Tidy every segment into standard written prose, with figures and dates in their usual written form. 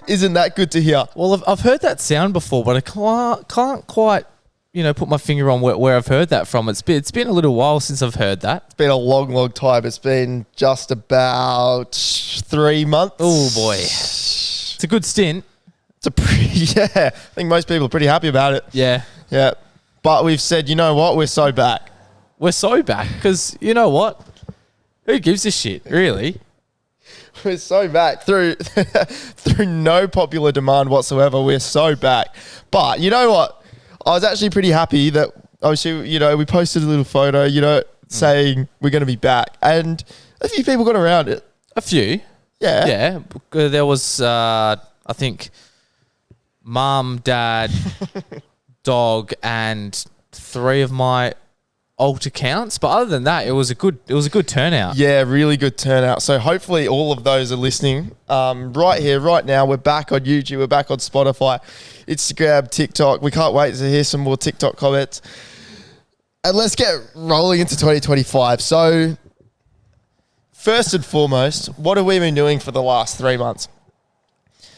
Isn't that good to hear? Well, I've heard that sound before, but I can't quite, put my finger on where I've heard that from. It's been a little while since I've heard that. It's been a long time. It's been just about 3 months. Oh, boy. It's a good stint. I think most people are pretty happy about it. Yeah. Yeah. But we've said, you know what? We're so back. We're so back because, you know what? Who gives a shit, really? We're so back through no popular demand whatsoever. We're so back. But you know what? I was actually pretty happy that obviously, we posted a little photo, saying we're going to be back. And a few people got around it. A few. Yeah. Yeah. There was, I think, Mum, Dad, dog, and 3 of my alt accounts. But other than that, it was a good turnout. Yeah, really good turnout. So hopefully all of those are listening. Right here, right now, we're back on YouTube. We're back on Spotify, Instagram, TikTok. We can't wait to hear some more TikTok comments. And let's get rolling into 2025. So first and foremost, what have we been doing for the last 3 months?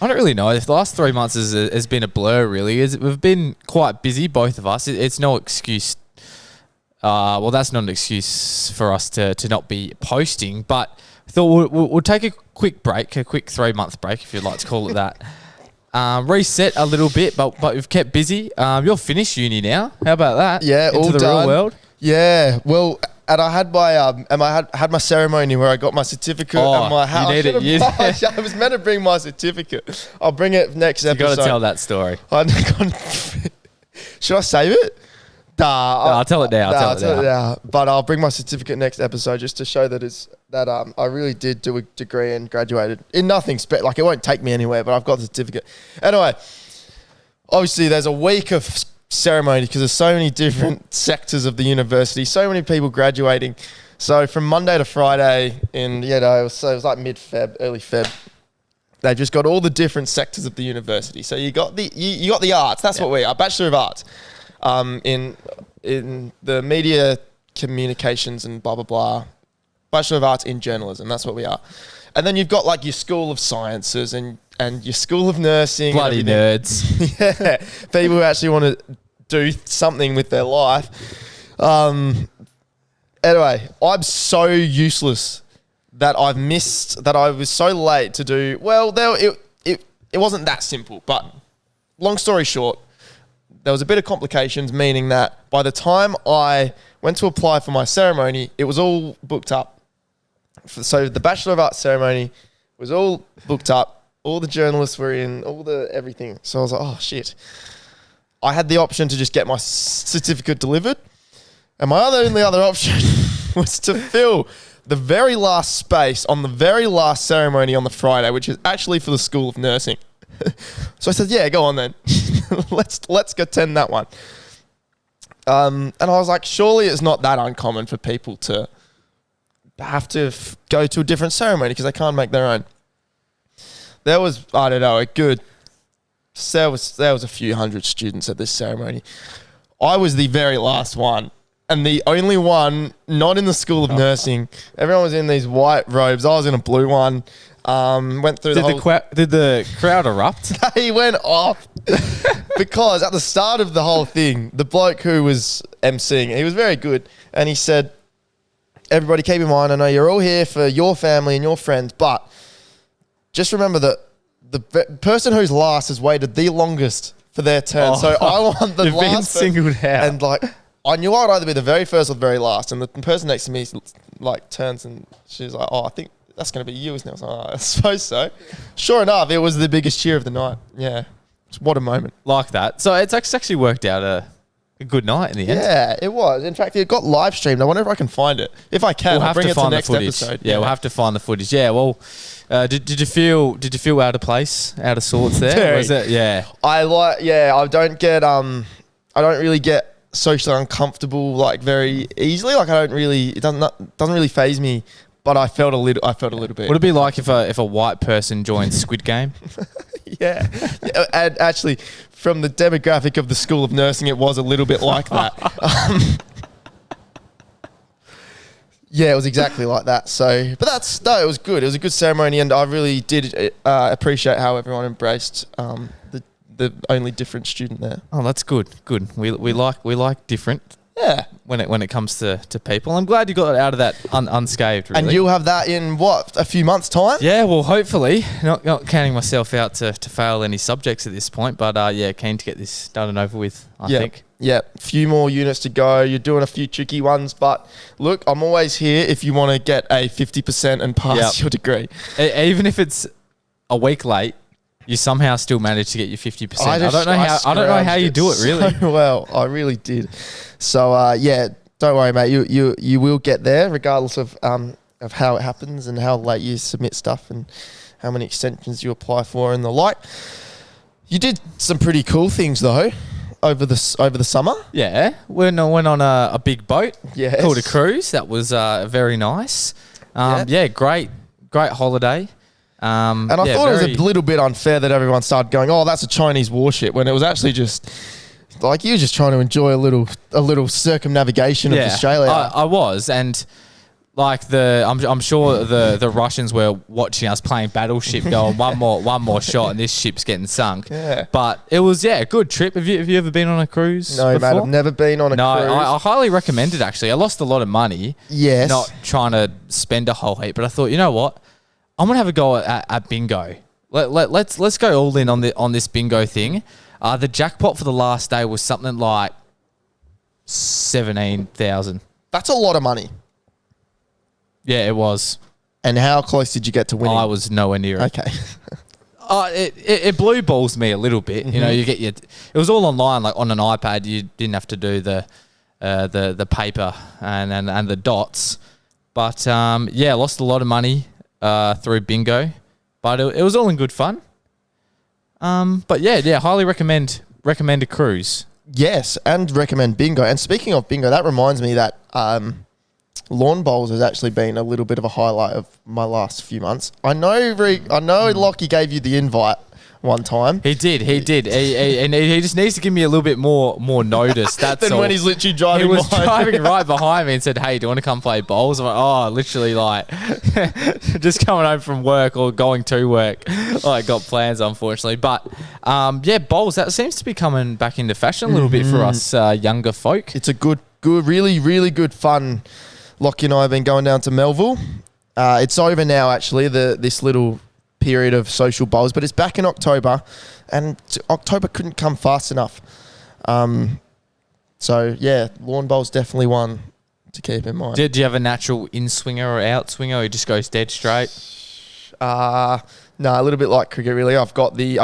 I don't really know. If the last 3 months has been a blur, really. We've been quite busy, both of us. It's no excuse. Well, that's not an excuse for us to not be posting, but I thought we'll take a quick break, a quick 3-month break, if you'd like to call it that. Reset a little bit, but we've kept busy. You're finished uni now. How about that? Yeah, Into all the done. real world. Yeah, well, and I had my had my ceremony where I got my certificate and my hat. You need it. I was meant to bring my certificate. I'll bring it next episode. You got to tell that story. Should I save it? I'll tell it now. I'll tell it now. But I'll bring my certificate next episode just to show that I really did do a degree and graduated in nothing like it won't take me anywhere, but I've got the certificate. Anyway, obviously there's a week of ceremony because there's so many different sectors of the university, so many people graduating. So from Monday to Friday it was like mid-Feb, early Feb. They've just got all the different sectors of the university. So you got the arts. That's what we are, Bachelor of Arts. In the media communications and blah, blah, blah. Bachelor of Arts in journalism. That's what we are. And then you've got like your School of Sciences and your School of Nursing. Bloody nerds. Yeah. People who actually want to do something with their life. Anyway, I'm so useless that I was so late to do. Well, it wasn't that simple, but long story short, there was a bit of complications, meaning that by the time I went to apply for my ceremony, it was all booked up. So the Bachelor of Arts ceremony was all booked up. All the journalists were in, everything. So I was like, oh, shit. I had the option to just get my certificate delivered. And my only other option was to fill the very last space on the very last ceremony on the Friday, which is actually for the School of Nursing. So I said, yeah, go on then. let's attend that one. And I was like, surely it's not that uncommon for people to have to go to a different ceremony because they can't make their own. There was, I don't know, there was a few hundred students at this ceremony. I was the very last one and the only one not in the School of Nursing. Everyone was in these white robes. I was in a blue one. Went through Did the crowd erupt? He went off because at the start of the whole thing, the bloke who was emceeing, he was very good, and he said, "Everybody, keep in mind, I know you're all here for your family and your friends, but just remember that the person who's last has waited the longest for their turn. So I want the you've been last singled out." And like, I knew I'd either be the very first or the very last, and the person next to me like turns and she's like, "Oh, I think that's going to be you, isn't it?" I was like, "Oh, I suppose so." Sure enough, it was the biggest cheer of the night. Yeah. What a moment. Like that. So it's actually worked out a good night in the end. Yeah, it was. In fact, it got live streamed. I wonder if I can find it. If I can, I'll bring it to next episode. Yeah, we'll have to find the footage. Yeah, well, did you feel out of place, out of sorts there? Was it? Yeah. I don't really get socially uncomfortable like very easily. Like it doesn't really faze me. But I felt a little bit. Would it be like if a white person joined Squid Game? Yeah. And actually, from the demographic of the School of Nursing, it was a little bit like that. Yeah, it was exactly like that. So, but it was good. It was a good ceremony, and I really did appreciate how everyone embraced the only different student there. Oh, that's good. Good. We like different. Yeah. When it comes to people, I'm glad you got out of that unscathed. Really. And you'll have that in a few months' time? Yeah, well, hopefully, not counting myself out to fail any subjects at this point, but keen to get this done and over with. I think. Yeah, a few more units to go. You're doing a few tricky ones, but look, I'm always here if you want to get a 50% and pass your degree. Even if it's a week late, you somehow still manage to get your 50%. I don't know how you do it, really. So well, I really did. So don't worry, mate. You will get there, regardless of how it happens and how late you submit stuff and how many extensions you apply for and the like. You did some pretty cool things though over the summer. Yeah, went on a big boat. Yes. Called a cruise. That was very nice. Great holiday. And I thought it was a little bit unfair that everyone started going, "Oh, that's a Chinese warship," when it was actually just like you were just trying to enjoy a little circumnavigation of Australia. I was, and like I'm sure the Russians were watching us playing Battleship, going one more shot, and this ship's getting sunk. Yeah. But it was a good trip. Have you ever been on a cruise? No, before? mate, I've never been on a cruise. No, I highly recommend it. Actually, I lost a lot of money. Yes. Not trying to spend a whole heap, but I thought, you know what, I'm gonna have a go at bingo. Let's go all in on this bingo thing. The jackpot for the last day was something like 17,000. That's a lot of money. Yeah, it was. And how close did you get to winning? I was nowhere near it. Okay. It blue balls me a little bit. Mm-hmm. You know, it was all online, like on an iPad. You didn't have to do the paper and the dots. But lost a lot of money through bingo, but it was all in good fun. But highly recommend a cruise. Yes, and recommend bingo. And speaking of bingo, that reminds me that lawn bowls has actually been a little bit of a highlight of my last few months. I know Lockie gave you the invite one time. He did. He just needs to give me a little bit more notice. That's Then all. when he's literally driving, he was driving right behind me and said, "Hey, do you want to come play bowls?" I'm like, "Oh, literally, like just coming home from work or going to work. Like, got plans, unfortunately." But bowls, that seems to be coming back into fashion a little bit for us younger folk. It's a good, really, really good fun. Lockie and I have been going down to Melville. It's over now, actually. This little period of social bowls, but it's back in October, and October couldn't come fast enough. Lawn bowls definitely one to keep in mind. Do you have a natural in swinger or out swinger, or he just goes dead straight? No, a little bit like cricket, really. I've got the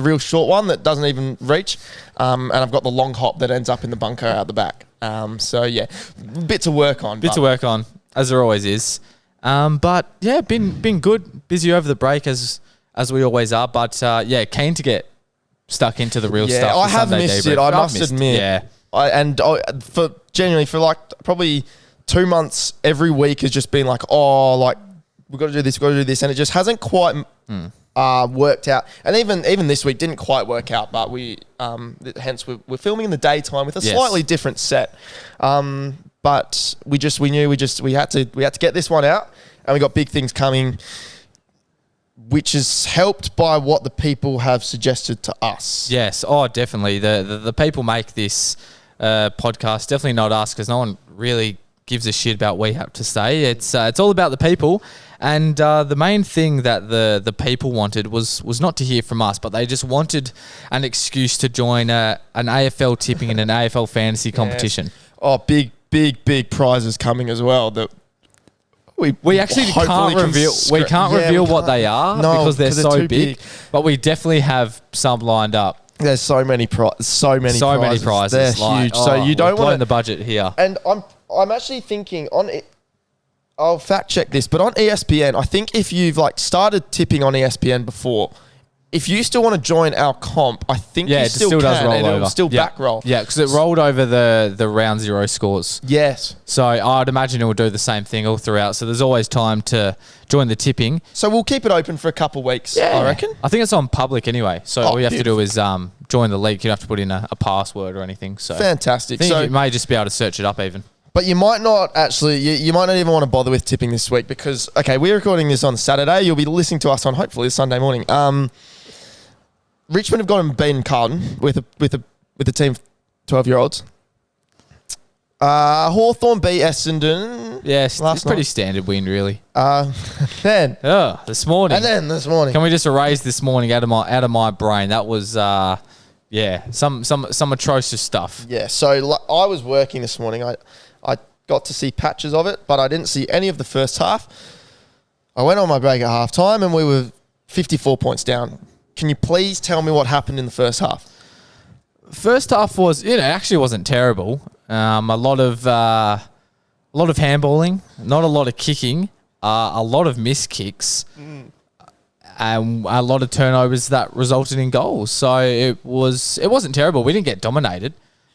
real short one that doesn't even reach, and I've got the long hop that ends up in the bunker out the back. Bit to work on, as there always is. But yeah, been good, busy over the break as we always are. But keen to get stuck into the real stuff. I have missed it. I must admit. Yeah, for like probably 2 months, every week has just been like, we've got to do this, and it just hasn't quite worked out. And even this week didn't quite work out. But hence we're filming in the daytime with a slightly different set. But we had to get this one out, and we got big things coming, which is helped by what the people have suggested to us. Yes, definitely. The people make this podcast, definitely not us, because no one really gives a shit about what we have to say. It's all about the people, and the main thing that the people wanted was not to hear from us, but they just wanted an excuse to join an AFL tipping and an AFL fantasy competition. Oh, big prizes coming as well. That we actually can't reveal what they are because they're so big. But we definitely have some lined up. There's so many prizes. They're huge. So you don't want the budget here. And I'm actually thinking on it. I'll fact check this, but on ESPN, I think if you've started tipping on ESPN before, if you still want to join our comp, I think you still can, does roll and over. it'll still back roll. Yeah, because it rolled over the round zero scores. Yes. So I'd imagine it will do the same thing all throughout. So there's always time to join the tipping. So we'll keep it open for a couple of weeks, I reckon. I think it's on public anyway. So all you have to do is join the league. You don't have to put in a password or anything. So fantastic. I think you may just be able to search it up even. But you might not actually, you might not even want to bother with tipping this week because, okay, we're recording this on Saturday. You'll be listening to us on hopefully Sunday morning. Richmond have gone and beaten Carlton with a team of 12-year-olds. Hawthorn beat Essendon. Yes, last it's pretty night. standard win, really. Then This morning. and then this morning. Can we just erase this morning out of my brain? That was some atrocious stuff. Yeah, so I was working this morning. I got to see patches of it, but I didn't see any of the first half. I went on my break at halftime and we were 54 points down. Can you please tell me what happened in the first half? First half was, actually wasn't terrible. A lot of handballing, not a lot of kicking, a lot of missed kicks, and a lot of turnovers that resulted in goals. So it wasn't terrible. We didn't get dominated,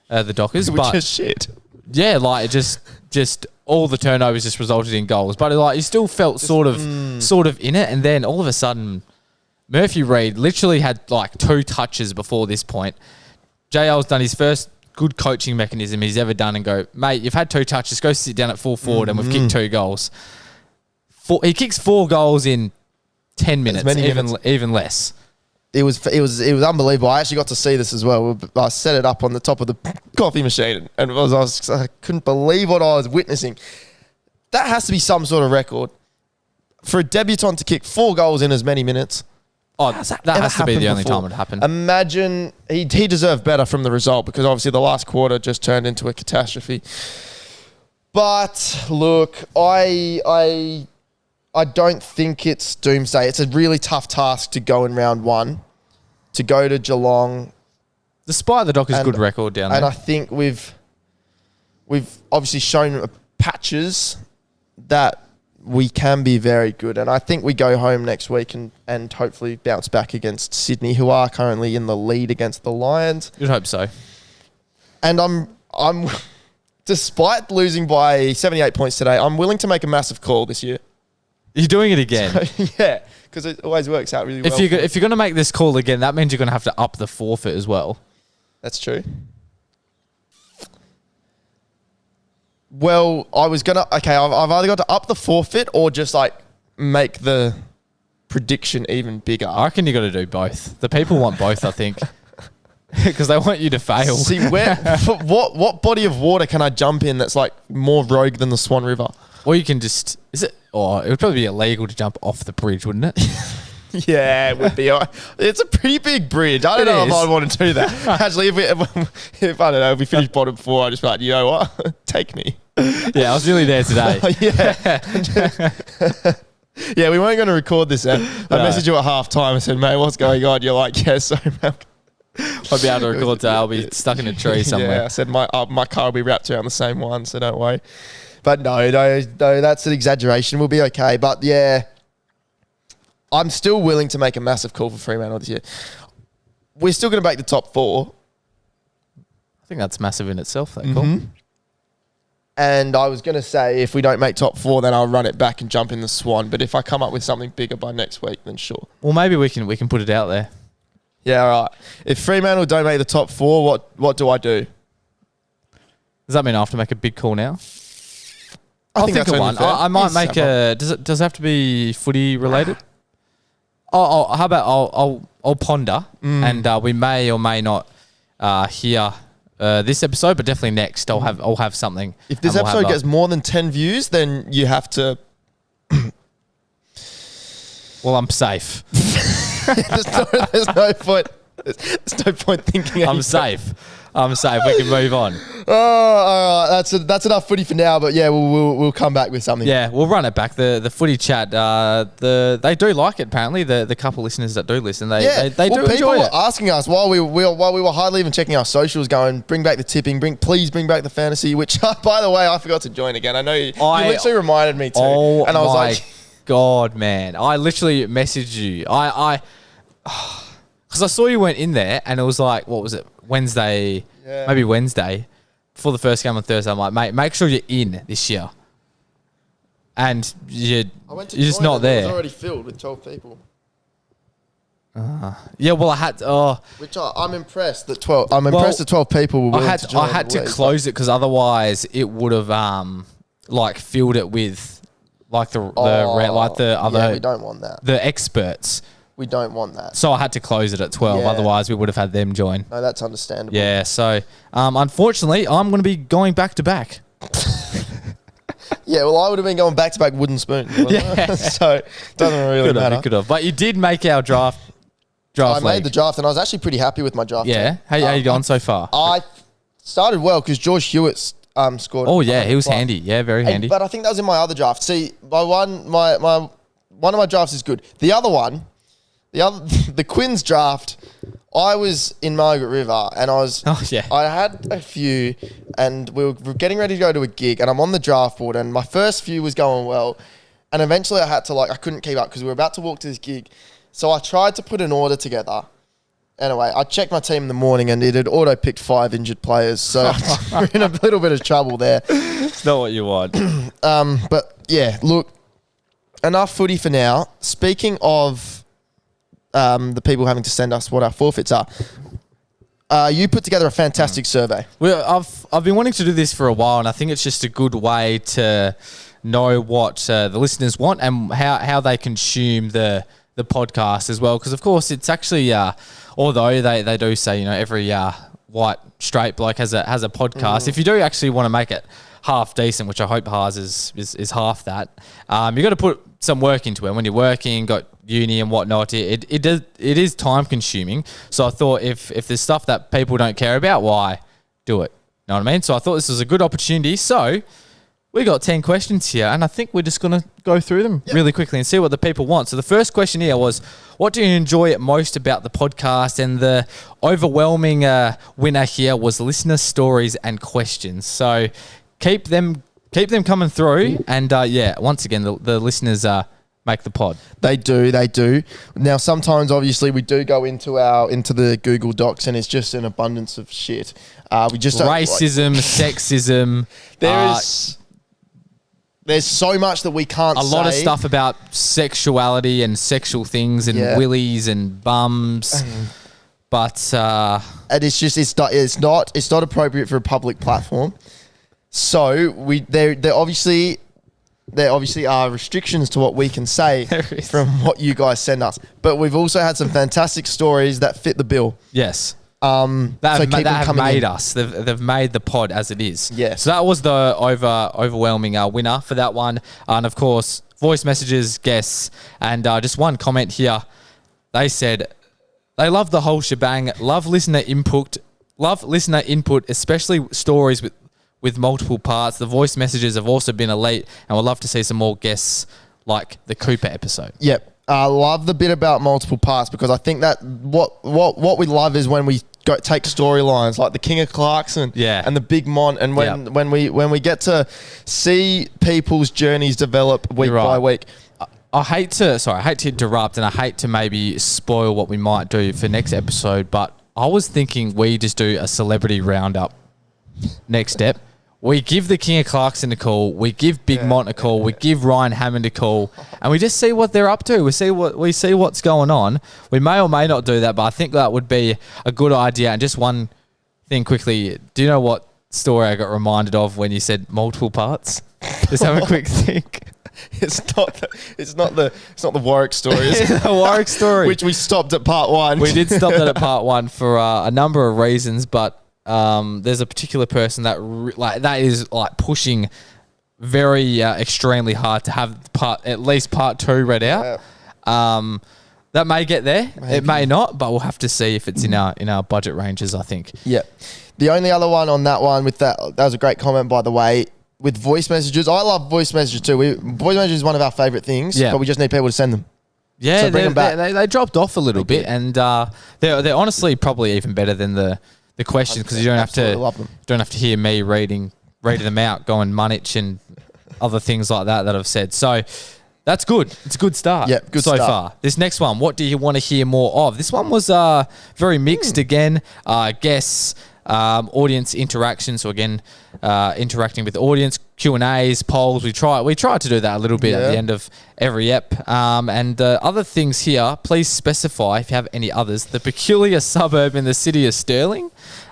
the Dockers, Which but is shit. yeah, like it just all the turnovers just resulted in goals. But like you still felt sort of in it, and then all of a sudden, Murphy Reid literally had like 2 touches before this point. JL's done his first good coaching mechanism he's ever done and go, mate, you've had 2 touches, go sit down at full forward and we've kicked 2 goals. He kicks 4 goals in 10 minutes, even less. It was unbelievable. I actually got to see this as well. I set it up on the top of the coffee machine and I couldn't believe what I was witnessing. That has to be some sort of record for a debutant to kick 4 goals in as many minutes. Oh, that has to be the only time it happened. Imagine he deserved better from the result because obviously the last quarter just turned into a catastrophe. But look, I don't think it's doomsday. It's a really tough task to go in round 1, to go to Geelong. Despite the Dockers' good record down there. And I think we've obviously shown patches that we can be very good. And I think we go home next week and hopefully bounce back against Sydney, who are currently in the lead against the Lions. You'd hope so. And I'm despite losing by 78 points today, I'm willing to make a massive call this year. You're doing it again. So, yeah, because it always works out really well. If you're going to make this call again, that means you're going to have to up the forfeit as well. That's true. Well, I was going to... Okay, I've either got to up the forfeit or just, like, make the prediction even bigger. I reckon you got to do both. The people want both, I think. Because they want you to fail. See, what body of water can I jump in that's, like, more rogue than the Swan River? Or you can just... Is it... Oh, it would probably be illegal to jump off the bridge, wouldn't it? Yeah, it would be. It's a pretty big bridge. I don't know if I'd want to do that. Actually, if I don't know, if we finish bottom 4, I'd just be like, you know what? Take me. Yeah, I was really there today. Yeah, we weren't going to record this. I messaged you at halftime and said, mate, what's going on? You're like, yeah, sorry, man. I'll be able to record today. I'll be stuck in a tree somewhere. Yeah, I said my car will be wrapped around the same one, so don't worry. But no, that's an exaggeration. We'll be okay. But yeah, I'm still willing to make a massive call for Fremantle this year. We're still going to make the top 4. I think that's massive in itself, that call. And I was going to say, if we don't make top 4, then I'll run it back and jump in the Swan. But if I come up with something bigger by next week, then sure. Well, maybe we can put it out there. Yeah, all right. If Fremantle don't make the top 4, what do I do? Does that mean I have to make a big call now? I I'll think think that's of only one. fair. I might Yes, make Sam. a... Does it have to be footy related? How about I'll ponder and we may or may not hear this episode, but definitely next I'll have something. If this episode gets more than 10 views, then you have to... Well, I'm safe. there's no point. There's no point thinking. I'm safe. We can move on. Oh, all right. That's enough footy for now. But yeah, we'll come back with something. Yeah, we'll run it back. The footy chat. They do like it. Apparently, the couple listeners that do listen, they do people enjoy were it. asking us while we were hardly even checking our socials, going, bring back the tipping, please bring back the fantasy. Which, by the way, I forgot to join again. I know you literally reminded me to. Oh, and I was like, God, man! I literally messaged you. Because I saw you went in there, and it was like, what was it? Wednesday, maybe Wednesday, before the first game on Thursday. I'm like, mate, make sure you're in this year. And you're just not there. It was already filled with 12 people. Yeah, well, I had. Which I'm impressed that 12. I'm impressed that 12 people were willing to join. I had to close it because otherwise it would have like filled it with like the other. Yeah, we don't want that. The experts. We don't want that. So I had to close it at 12. Yeah. Otherwise, we would have had them join. No, that's understandable. Yeah. So unfortunately, I'm going to be going back to back. Yeah, well, I would have been going back to back wooden spoon. Yeah. So it doesn't really matter. Could have. But you did make our draft. I made the draft, and I was actually pretty happy with my draft. Yeah. How you gone so far? I started well because George Hewitt scored. Oh yeah, he was handy. Yeah, very handy. But I think that was in my other draft. See, one of my drafts is good. The other one, the Quinn's draft, I was in Margaret River and I had a few and we were getting ready to go to a gig and I'm on the draft board and my first few was going well and eventually I had to I couldn't keep up because we were about to walk to this gig. So I tried to put an order together. Anyway, I checked my team in the morning and it had auto-picked 5 injured players. So we're in a little bit of trouble there. It's not what you want. But yeah, look, enough footy for now. Speaking of the people having to send us what our forfeits are, you put together a fantastic survey. Well, I've been wanting to do this for a while, and I think it's just a good way to know what the listeners want and how they consume the podcast as well. Because of course, it's actually although they do say every white straight bloke has a podcast. If you do actually want to make it half decent, which I hope ours is half that, you got to put some work into it. When you're working, got uni and whatnot, it is time consuming. So I thought if there's stuff that people don't care about, why do it? Know what I mean? So I thought this was a good opportunity. So we got 10 questions here, and I think we're just going to go through them really quickly and see what the people want. So the first question here was, what do you enjoy most about the podcast? And the overwhelming winner here was listener stories and questions. So keep them coming through. And once again, the listeners make the pod. They do. Now, sometimes, obviously, we do go into the Google Docs, and it's just an abundance of shit. We just racism, sexism. There's so much that we can't say. A lot of stuff about sexuality and sexual things and willies and bums. But and it's not appropriate for a public platform. So there obviously are restrictions to what we can say from what you guys send us. But we've also had some fantastic stories that fit the bill. Yes. That have made us. They've made the pod as it is. Yes. So that was the overwhelming winner for that one. And of course, voice messages, guests, and just one comment here. They said they love the whole shebang. Love listener input, especially stories with multiple parts. The voice messages have also been elite, and we'd love to see some more guests like the Cooper episode. Yep. I love the bit about multiple parts because I think that what we love is when we take storylines like the King of Clarkson and the Big Mont, and when we get to see people's journeys develop week by week. I hate to interrupt, and I hate to maybe spoil what we might do for next episode, but I was thinking we just do a celebrity roundup next step. We give the King of Clarkson a call. We give Big Mont a call. We give Ryan Hammond a call, and we just see what they're up to. We see what's going on. We may or may not do that, but I think that would be a good idea. And just one thing quickly: do you know what story I got reminded of when you said multiple parts? Just have a quick think. It's not the Warwick story. It's the Warwick story, which we stopped at part 1. We did stop that at part 1 for a number of reasons, but. There's a particular person that is pushing very extremely hard to have at least part 2 read out. That may get there. Maybe. It may not, but we'll have to see if it's in our budget ranges, I think. Yeah. The only other one on that one that was a great comment, by the way, with voice messages. I love voice messages too. Voice messages is one of our favorite things, but we just need people to send them. Yeah, so bring them back. They dropped off a little bit, and they're honestly probably even better than the questions, because you don't have to hear me reading them out, going Munich and other things like that I've said. So that's good. It's a good start. Yeah, good so start. far. This next one, what do you want to hear more of? This one was very mixed again. Guests, audience interaction. So again, interacting with the audience, Q&As, polls. We try to do that a little bit at the end of every ep. And other things here, please specify if you have any others. The peculiar suburb in the city of Stirling.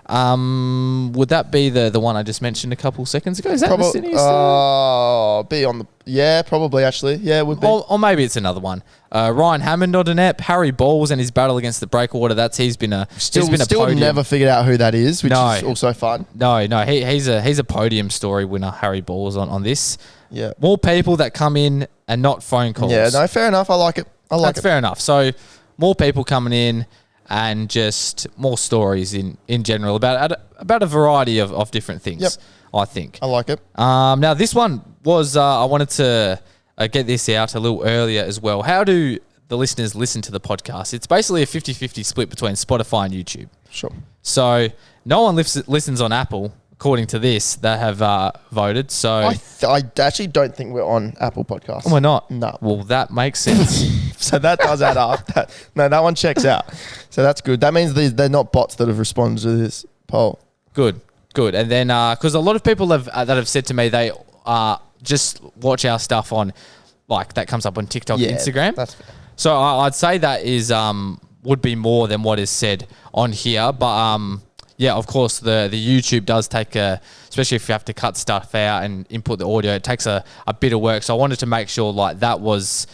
Would that be the one I just mentioned a couple seconds ago? Is that the city of Stirling? Be on the probably actually. Yeah, it would be. Or maybe it's another one. Ryan Hammond on an ep. Harry Balls and his battle against the Breakwater. He's been a podium. Never figured out who that is, which is also fun. No, he's a podium story winner. Harry Balls on this. Yeah, more people that come in and not phone calls. Yeah, no, fair enough. I like it. That's fair enough. So more people coming in and just more stories in general about a variety of different things. Yep. I think. I like it. Now this one was I wanted to get this out a little earlier as well. How do the listeners listen to the podcast? It's basically a 50-50 split between Spotify and YouTube. Sure. So no one listens on Apple, according to this, that have voted. So I actually don't think we're on Apple Podcasts. Oh, we're not? No. Well, that makes sense. So that does add up. That one checks out. So that's good. That means they're not bots that have responded to this poll. Good. And then, because a lot of people that have said to me they just watch our stuff on, like, that comes up on TikTok and Instagram. That's fair. So I'd say that is would be more than what is said on here. But yeah, of course, the YouTube does take especially if you have to cut stuff out and input the audio, it takes a bit of work. So I wanted to make sure like that was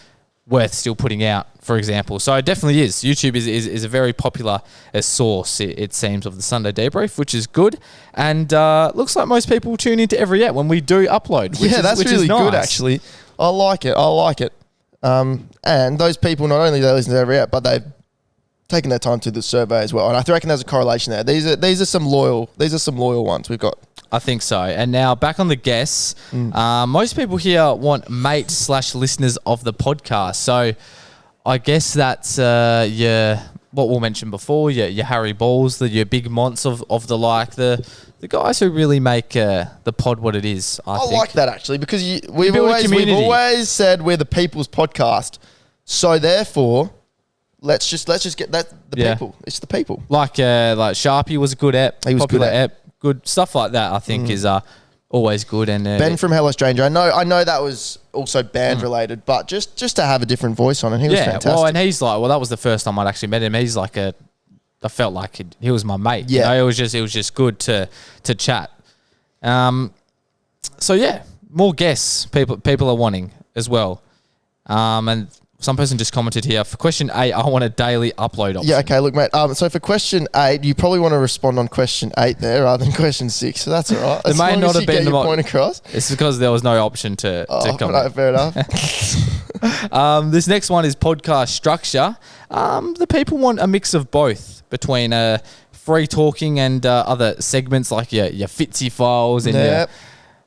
worth still putting out, for example. So it definitely is. YouTube is a very popular source, it seems, of the Sunday Debrief, which is good. And looks like most people tune into every app when we do upload. That's really nice. good, actually. I like it. And those people, not only they listen to every app, but they've taken their time to the survey as well. And I reckon there's a correlation there. These are some loyal ones we've got. I think so. And now back on the guests, most people here want mates/listeners of the podcast. So I guess that's what we'll mention before, your Harry Balls, your big monts of the like, the guys who really make the pod what it is. I think. Like that actually, because we've always said we're the people's podcast. So therefore, let's just get that people. It's the people. Like Sharpie was a good app. He was popular good app. Good stuff like that. I think is always good. And Ben from Hello Stranger. I know that was also band related, but just to have a different voice on it, he was fantastic. Well, and he's like, that was the first time I'd actually met him. He's like I felt like he was my mate. Yeah, it was just good to chat. So yeah, more guests people are wanting as well. And some person just commented here, for question 8, I want a daily upload option. Yeah, okay, look, mate. So for question 8, you probably want to respond on question 8 there rather than question 6. So that's all right. It may not have been the point across. It's because there was no option to comment. No, fair enough. This next one is podcast structure. The people want a mix of both between free talking and other segments like your Fitzy files and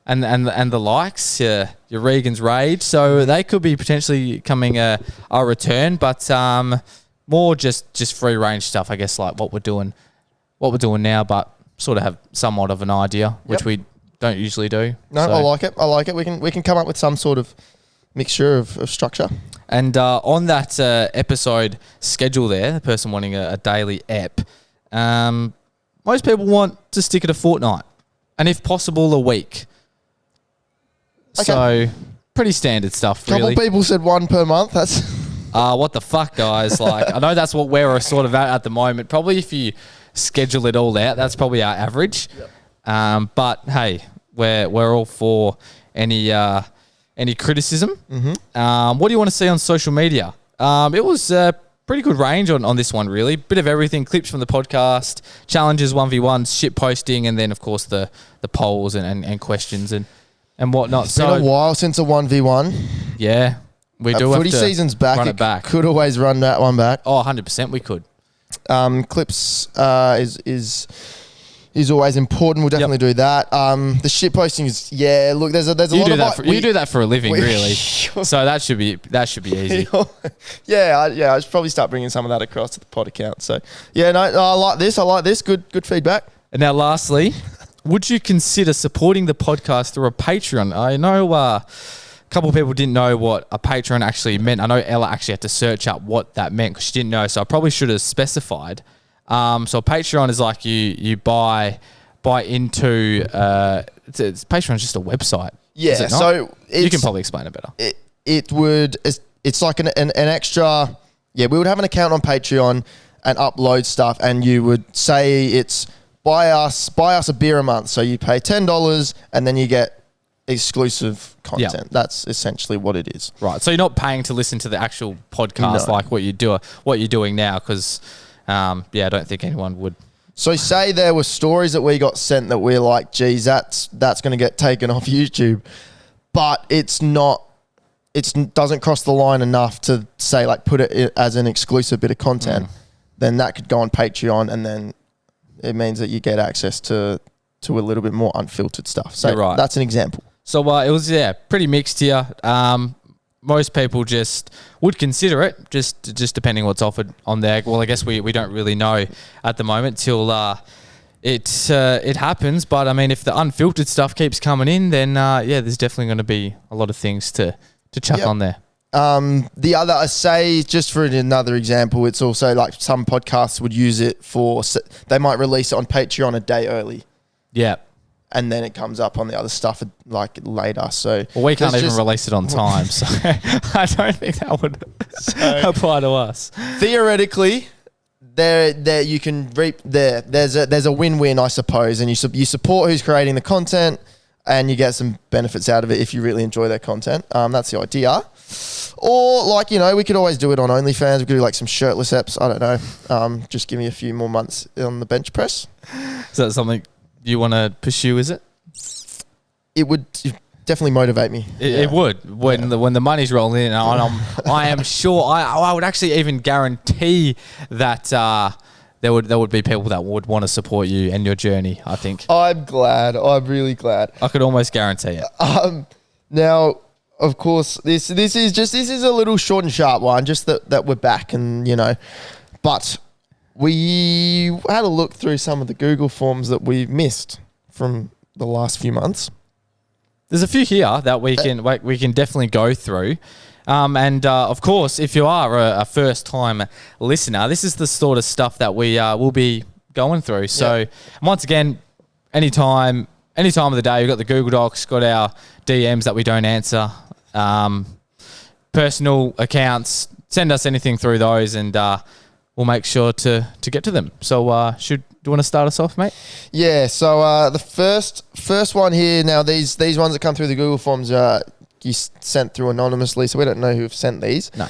and the likes, your Regan's Rage. So they could be potentially coming a return, but more just free range stuff, I guess, like what we're doing now, but sort of have somewhat of an idea, which we don't usually do. No, so. I like it. We can come up with some sort of mixture of structure. And on that episode schedule there, the person wanting a daily ep, most people want to stick it a fortnight, and if possible, a week. Okay. So, pretty standard stuff, really. Couple people said one per month. That's what the fuck, guys? Like, I know that's what we're sort of at the moment. Probably if you schedule it all out, that's probably our average. Yep. But hey, we're all for any criticism. Mm-hmm. What do you want to see on social media? It was pretty good range on this one, really. Bit of everything, clips from the podcast, challenges, 1v1s, shit posting, and then, of course, the polls and questions and whatnot. It's been a while since a 1v1. Yeah, we do have footy to season's back. Run it back. Could always run that one back. Oh, 100% we could. Clips is always important. We'll definitely do that. The shit posting is look. There's a lot of that. You do that for a living, really. So that should be easy. I should probably start bringing some of that across to the pod account. So no, I like this. Good feedback. And now, lastly, would you consider supporting the podcast through a Patreon? I know a couple of people didn't know what a Patreon actually meant. I know Ella actually had to search up what that meant because she didn't know. So I probably should have specified. So a Patreon is like you buy into Patreon is just a website. Yeah, Is it not? so You can probably explain it better. It would, it's like an extra, yeah, we would have an account on Patreon and upload stuff, and you would say it's buy us a beer a month. So you pay $10 and then you get exclusive content. Yeah. That's essentially what it is. Right. So you're not paying to listen to the actual podcast No. like what you're doing now, because I don't think anyone would. So say there were stories that we got sent that we're like, geez, that's going to get taken off YouTube, but it's not. It doesn't cross the line enough to say like put it as an exclusive bit of content. Then that could go on Patreon, and then it means that you get access to a little bit more unfiltered stuff. So You're right. That's an example. So it was pretty mixed here. Most people just would consider it, just depending what's offered on there. Well, I guess we don't really know at the moment till it happens. But I mean, if the unfiltered stuff keeps coming in, then there's definitely going to be a lot of things to chuck on there. The other, I say, just for another example, it's also like some podcasts would use it they might release it on Patreon a day early. Yeah. And then it comes up on the other stuff like later. So we can't even release it on time, so I don't think that would apply to us. Theoretically, there you can reap there. There's a win-win, I suppose, and you support who's creating the content, and you get some benefits out of it if you really enjoy their content. That's the idea. Or we could always do it on OnlyFans. We could do like some shirtless eps. I don't know. Just give me a few more months on the bench press. Is that something you want to pursue? Is it? It would definitely motivate me. It would when the money's rolling in. I am sure. I would actually even guarantee that there would be people that would want to support you and your journey. I think. I'm glad. I'm really glad. I could almost guarantee it. Now, of course, this is a little short and sharp one. Just that we're back, and but we had a look through some of the Google forms that we missed from the last few months. There's a few here that we can definitely go through. Of course, if you are a first-time listener, this is the sort of stuff that we will be going through. So, once again, anytime of the day, we've got the Google Docs, got our DMs that we don't answer, personal accounts. Send us anything through those, and we'll make sure to get to them. So, do you want to start us off, mate? Yeah. So the first one here. Now these ones that come through the Google forms you sent through anonymously, so we don't know who've sent these. No.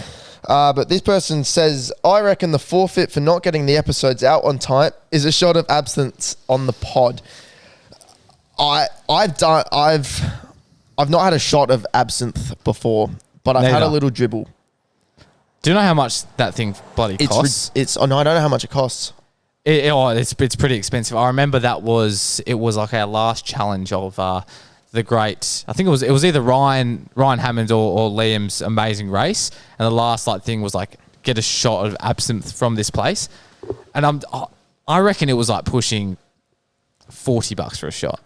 But this person says, I reckon the forfeit for not getting the episodes out on time is a shot of absence on the pod. I've not had a shot of absinthe before, but I've had a little dribble. Do you know how much that thing bloody costs? I don't know how much it costs. It's pretty expensive. I remember it was like our last challenge of the great. I think it was either Ryan Hammond or Liam's Amazing Race, and the last thing was like get a shot of absinthe from this place, and I reckon it was like pushing $40 for a shot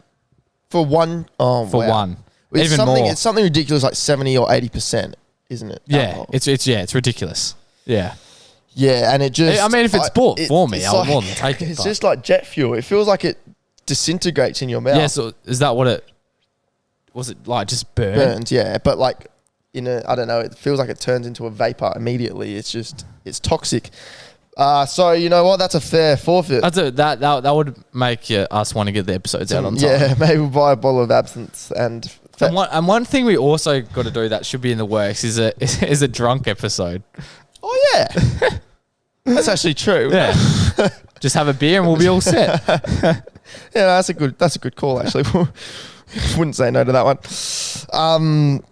for one. Oh, for wow. one. It's Even more. It's something ridiculous, like 70 or 80%, isn't it? Yeah, it's ridiculous. Yeah. Yeah, and it just... I mean, if it's bought for me, I'll more than take it. It's just like jet fuel. It feels like it disintegrates in your mouth. Yeah, so is that what it... Was it like just burns, yeah. But like, I don't know, it feels like it turns into a vapor immediately. It's toxic. So you know what? That's a fair forfeit. That would make us want to get the episodes out on time. Yeah, maybe we'll buy a bottle of absinthe and one thing we also got to do that should be in the works is a drunk episode. Oh yeah, that's actually true. Yeah, just have a beer and we'll be all set. Yeah, that's a good call actually. Wouldn't say no to that one.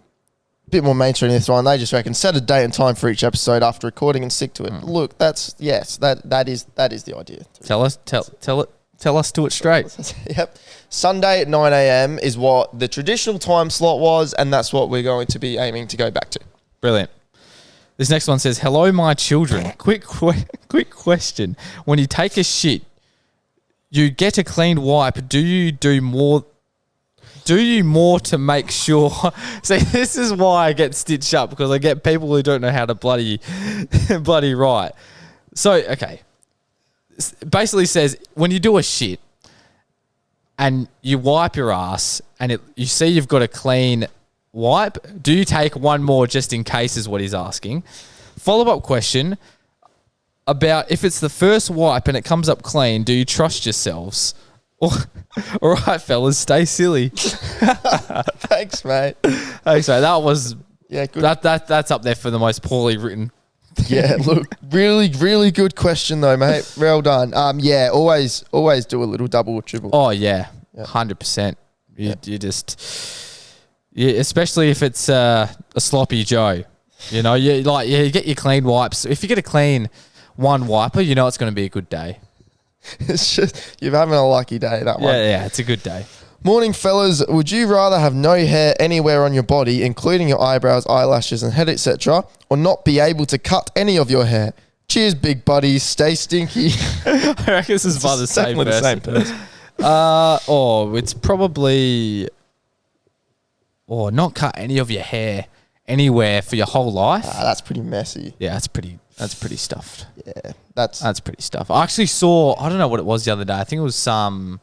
Bit more mainstream this one. They just reckon set a date and time for each episode after recording and stick to it. Look, that is the idea. Tell us to it straight. Yep. Sunday at 9 a.m. is what the traditional time slot was, and that's what we're going to be aiming to go back to. Brilliant. This next one says, "Hello, my children. Quick question. When you take a shit, you get a clean wipe. Do you more to make sure?" See, this is why I get stitched up, because I get people who don't know how to bloody write. So, okay. Basically says, when you do a shit, and you wipe your ass and you see you've got a clean wipe, do you take one more just in case is what he's asking? Follow-up question about if it's the first wipe and it comes up clean, do you trust yourselves? All right, fellas, stay silly. Thanks, mate. Thanks, mate. That was good. That's up there for the most poorly written. Yeah, look, really, really good question though, mate. Well done. Always do a little double or triple. Oh yeah, 100%. You just, especially if it's a sloppy Joe. You know, you get your clean wipes. If you get a clean one wiper, you know it's going to be a good day. It's just, you're having a lucky day, that one. Yeah, it's a good day. Morning, fellas. Would you rather have no hair anywhere on your body, including your eyebrows, eyelashes, and head, etc., or not be able to cut any of your hair? Cheers, big buddies. Stay stinky. I reckon this is by the same person. It's probably... Or not cut any of your hair anywhere for your whole life. That's pretty messy. Yeah, that's pretty stuffed. Yeah, that's pretty stuffed. I actually saw, I don't know what it was the other day. I think it was some,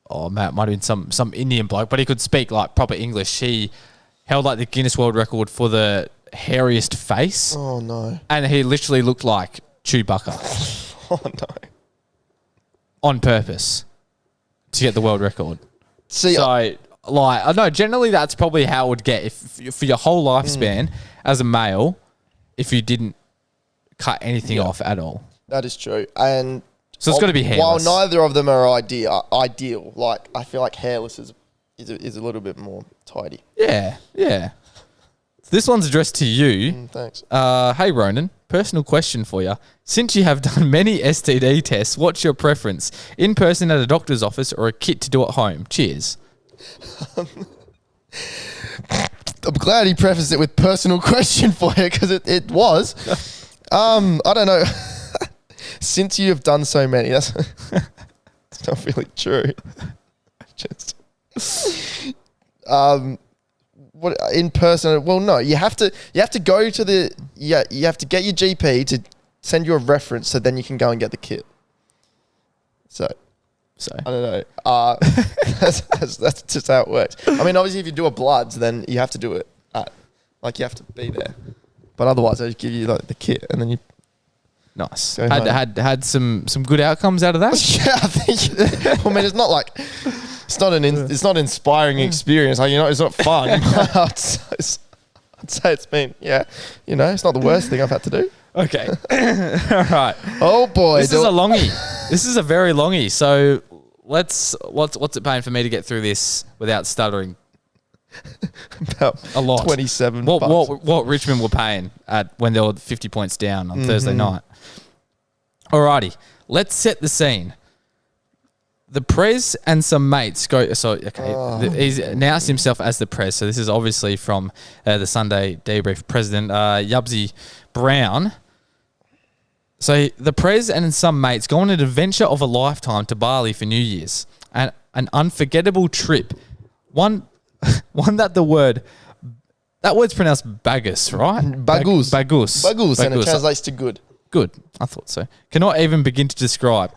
it might have been some Indian bloke, but he could speak like proper English. He held like the Guinness World Record for the hairiest face. Oh no. And he literally looked like Chewbacca. Oh no. On purpose to get the world record. See, I know generally that's probably how it would get if for your whole lifespan as a male, if you didn't cut anything off at all. That is true. And so it's got to be hairless. While neither of them are ideal, like I feel like hairless is a little bit more tidy. Yeah. So this one's addressed to you. Thanks. Hey Ronan, personal question for you. Since you have done many STD tests, what's your preference? In person at a doctor's office or a kit to do at home? Cheers. I'm glad he prefaced it with personal question for you because it was. I don't know. Since you have done so many, that's not really true. Just what in person? Well, no. You have to go to you have to get your GP to send you a reference, so then you can go and get the kit. So I don't know. That's just how it works. I mean, obviously, if you do a bloods, then you have to do it you have to be there. But otherwise, they just give you like the kit, and then you. Nice. Had some good outcomes out of that. Yeah, I think. I mean, it's not like it's not an inspiring experience. Like, it's not fun. I'd say it's been it's not the worst thing I've had to do. Okay. All right. Oh boy, this is a longie. This is a very longie. So what's it paying for me to get through this without stuttering? About a lot. 27 bucks. What What Richmond were paying when they were 50 points down on Thursday night. Alrighty, let's set the scene. The Prez and some mates go. So he's announced himself as the Prez. So this is obviously from the Sunday debrief. President Yubsy Brown. So the Prez and some mates go on an adventure of a lifetime to Bali for New Year's, and an unforgettable trip. One that that word's pronounced bagus, right? Bagus. Bagus, and it translates to good. Good. I thought so. Cannot even begin to describe.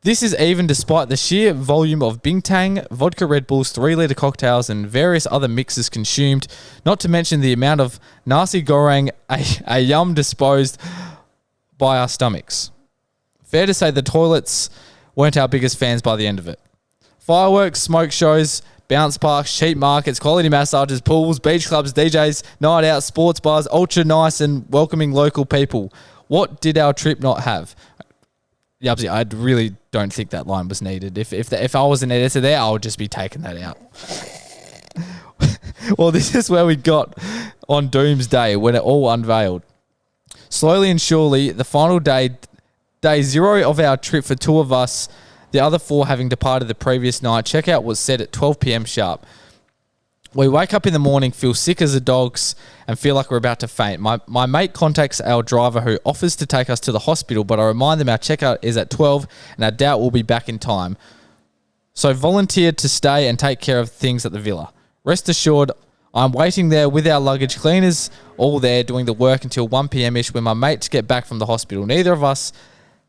This is even despite the sheer volume of Bintang, vodka Red Bulls, 3-litre cocktails, and various other mixes consumed, not to mention the amount of nasi goreng, a yum disposed by our stomachs. Fair to say the toilets weren't our biggest fans by the end of it. Fireworks, smoke shows, bounce parks, cheap markets, quality massages, pools, beach clubs, DJs, night out, sports bars, ultra nice and welcoming local people. What did our trip not have? Yubsy, I really don't think that line was needed. If I was an editor there, I would just be taking that out. Well, this is where we got on Doomsday when it all unveiled. Slowly and surely, the final day 0 of our trip for two of us, the other 4 having departed the previous night, checkout was set at 12 p.m. sharp. We wake up in the morning, feel sick as the dogs, and feel like we're about to faint. My mate contacts our driver who offers to take us to the hospital, but I remind them our checkout is at 12 and I doubt we'll be back in time. So volunteered to stay and take care of things at the villa. Rest assured, I'm waiting there with our luggage cleaners all there doing the work until 1 p.m. ish when my mates get back from the hospital. Neither of us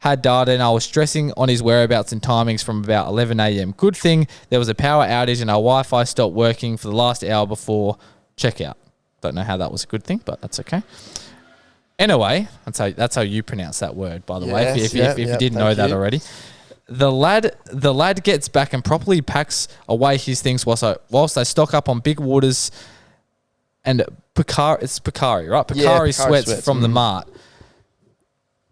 had data and I was stressing on his whereabouts and timings from about 11 a.m. Good thing there was a power outage and our Wi-Fi stopped working for the last hour before checkout. Don't know how that was a good thing, but that's okay. Anyway, that's how you pronounce that word, by the way, if you didn't know that already. The lad gets back and properly packs away his things whilst I stock up on Big Waters and Picari, right? Picari sweats from the mart.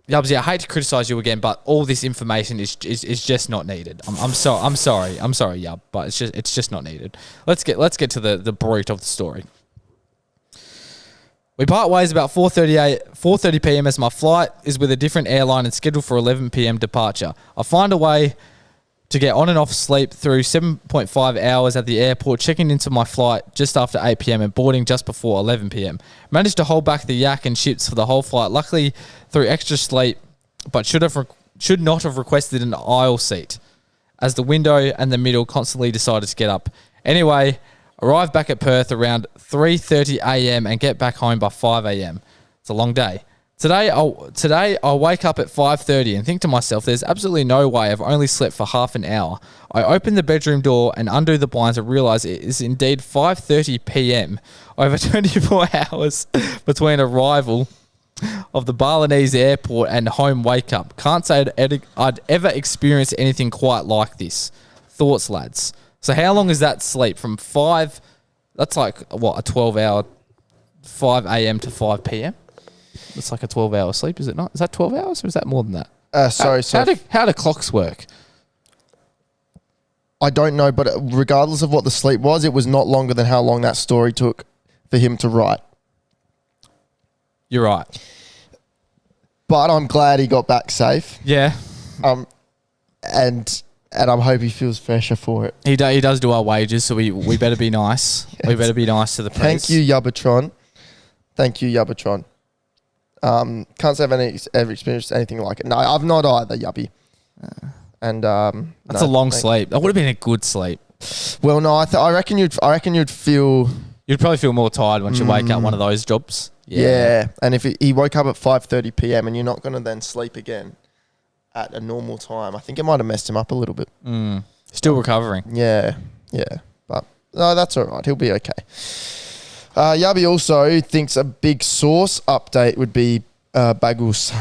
Yubsy, I hate to criticize you again, but all this information is just not needed. I'm sorry, Yub, but it's just not needed. Let's get to the brunt of the story. We part ways about 4:30 p.m. as my flight is with a different airline and scheduled for 11 p.m. departure. I find a way to get on and off sleep through 7.5 hours at the airport, checking into my flight just after 8 p.m. and boarding just before 11 p.m. Managed to hold back the yak and shits for the whole flight, luckily through extra sleep, but should not have requested an aisle seat, as the window and the middle constantly decided to get up. Anyway, arrive back at Perth around 3:30 a.m. and get back home by 5 a.m. It's a long day. Today I'll wake up at 5:30 and think to myself, there's absolutely no way I've only slept for half an hour. I open the bedroom door and undo the blinds and realise it is indeed 5:30 p.m. over 24 hours between arrival of the Balinese airport and home wake up. Can't say I'd ever experienced anything quite like this. Thoughts, lads? So how long is that sleep from 5? That's like, what, a 12-hour, 5 a.m. to 5 p.m.? It's like a 12-hour sleep, is it not? Is that 12 hours or is that more than that? How do clocks work? I don't know, but regardless of what the sleep was, it was not longer than how long that story took for him to write. You're right. But I'm glad he got back safe. Yeah. And I hope he feels fresher for it. He does do our wages, so we better be nice. Yes. We better be nice to the press. Thank you, Yubbatron. Can't say I've ever experienced anything like it. No, I've not either, Yubby. And that's a long sleep. That would have been a good sleep. Well, no, I reckon you'd feel. You'd probably feel more tired once you wake up one of those jobs. Yeah, and if he woke up at 5:30 p.m. and you're not going to then sleep again at a normal time, I think it might have messed him up a little bit. Still recovering. Yeah, but no, that's all right. He'll be okay. Yabi also thinks a big source update would be Bagus.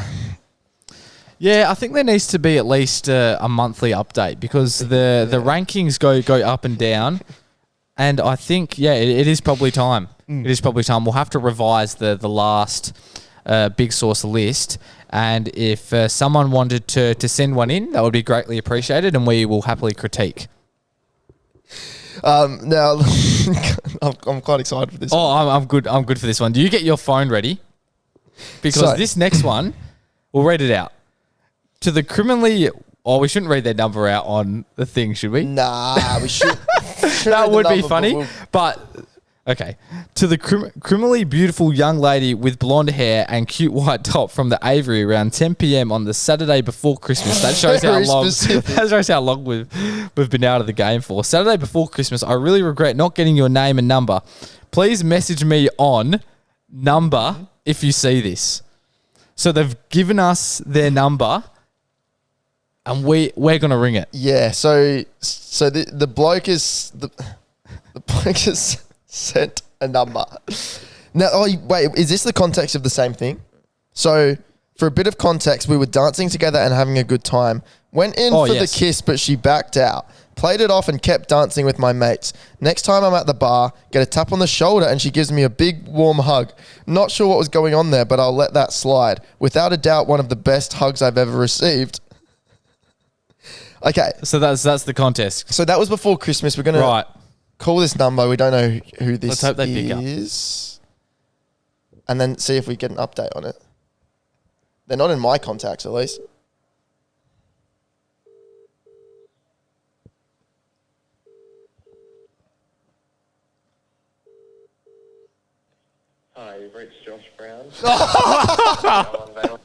Yeah, I think there needs to be at least a monthly update because the rankings go up and down. And I think, it is probably time. It is probably time. We'll have to revise the last big source list. And if someone wanted to send one in, that would be greatly appreciated and we will happily critique. Now, I'm quite excited for this one. I'm good for this one. Do you get your phone ready? Because this next one, we'll read it out. To the criminally... Oh, we shouldn't read their number out on the thing, should we? Nah, we should. That would be funny. But, okay. To the criminally beautiful young lady with blonde hair and cute white top from the Aviary around 10 p.m. on the Saturday before Christmas. That shows how long we've been out of the game for. Saturday before Christmas, I really regret not getting your name and number. Please message me on number if you see this. So they've given us their number. And we're gonna ring it. Yeah. So the bloke is the bloke has sent a number. Now, wait, is this the context of the same thing? So for a bit of context, we were dancing together and having a good time. Went in for the kiss, but she backed out. Played it off and kept dancing with my mates. Next time I'm at the bar, get a tap on the shoulder and she gives me a big warm hug. Not sure what was going on there, but I'll let that slide. Without a doubt, one of the best hugs I've ever received. Okay. So that's the contest. So that was before Christmas. We're going to call this number. We don't know who this Let's hope they pick up. is. And then see if we get an update on it. They're not in my contacts, at least. Hi, you've reached Josh Brown. Hello?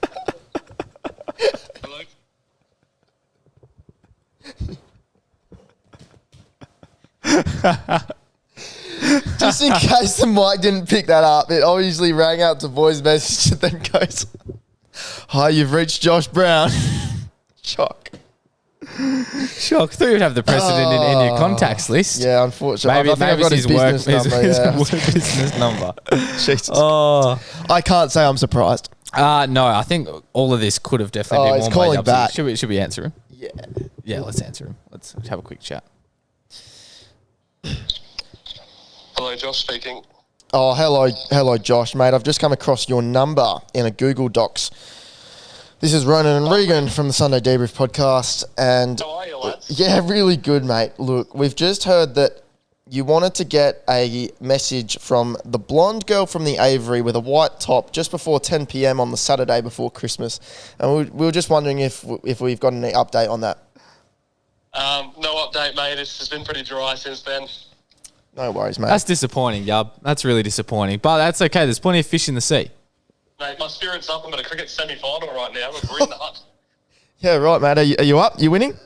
Just in case the mic didn't pick that up, it obviously rang out to voice message and then goes, "Hi, you've reached Josh Brown." Shock. Thought you'd have the president in your contacts list. Yeah, unfortunately. Maybe, I think I've got his business number. his Yeah. work business number. Jesus. Oh. I can't say I'm surprised. No, I think all of this could have definitely been he's more calling made up. back. Should we answer him? Yeah. Yeah, let's answer him. Let's have a quick chat. Hello, Josh speaking. Oh, hello, Josh, mate. I've just come across your number in a Google Docs. This is Ronan and Regan from the Sunday Debrief podcast, and How are you, lads? yeah, really good, mate. Look, we've just heard that you wanted to get a message from the blonde girl from the Avery with a white top just before 10 p.m. on the Saturday before Christmas, and we were just wondering if we've got any update on that. No update, mate. It's just been pretty dry since then. No worries, mate. That's disappointing, Yub. That's really disappointing. But that's okay. There's plenty of fish in the sea. Mate, my spirit's up. I'm at a cricket semi-final right now. We're in the hut. Yeah, right, mate. Are you up? You winning? We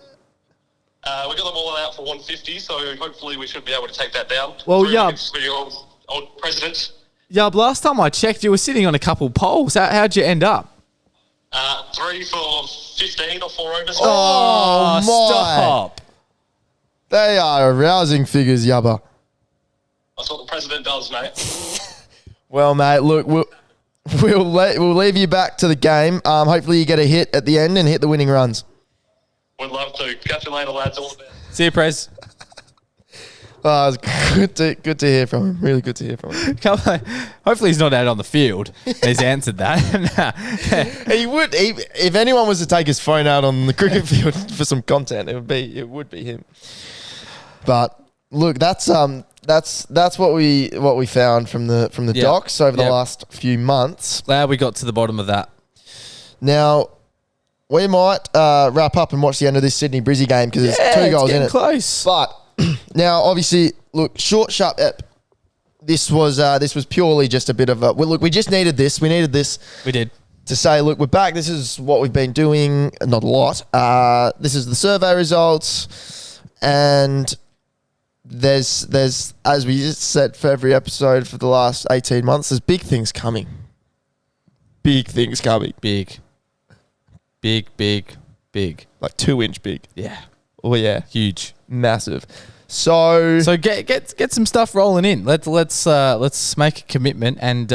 got them all out for 150, so hopefully we should be able to take that down. Well, 3 yeah. wickets for your old president. Yub, last time I checked, you were sitting on a couple poles. How'd you end up? 3 for 15 or 4 overs. Oh, my. Stop. They are arousing figures, Yubba. That's what the president does, mate. Well, mate, look, we'll leave you back to the game. Hopefully you get a hit at the end and hit the winning runs. Would love to. Catch you later, lads. All the best. See you, Prez. It's good to hear from him. Really good to hear from him. Come on. Hopefully he's not out on the field. He's answered that. He would, if anyone was to take his phone out on the cricket field for some content, it would be him. But look, that's what we found from the Yeah. docs over the Yeah. last few months. Glad we got to the bottom of that. Now, we might wrap up and watch the end of this Sydney Brizzy game because there's 2 goals in it. Close. But now, obviously, look, short, sharp ep. This was purely just a bit of a. Well, look, we just needed this. We needed this We did. to say, look, we're back. This is what we've been doing. Not a lot. This is the survey results, and there's as we just said for every episode for the last 18 months, there's big things coming. Big things coming. Big. Like 2-inch big. Yeah. Oh yeah, Huge. massive. So So get some stuff rolling in. Let's make a commitment and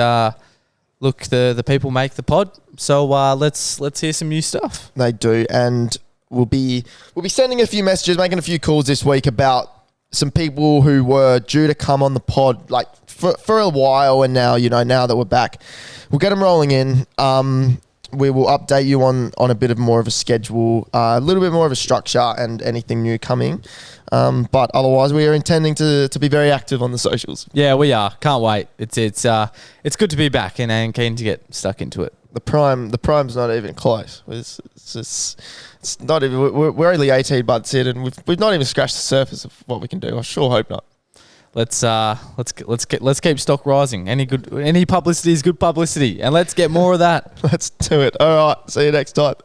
look, the people make the pod. So let's hear some new stuff. they do, and we'll be sending a few messages, making a few calls this week about some people who were due to come on the pod like for a while, and now that we're back, we'll get them rolling in. We will update you on a bit of more of a schedule, a little bit more of a structure, and anything new coming. But otherwise, we are intending to be very active on the socials. Yeah, we are. Can't wait. It's good to be back and keen to get stuck into it. The prime's not even close. It's not even. We're only 18 months in, and we've not even scratched the surface of what we can do. I sure hope not. Let's keep stock rising. Any publicity is good publicity, and let's get more of that. Let's do it. All right. See you next time.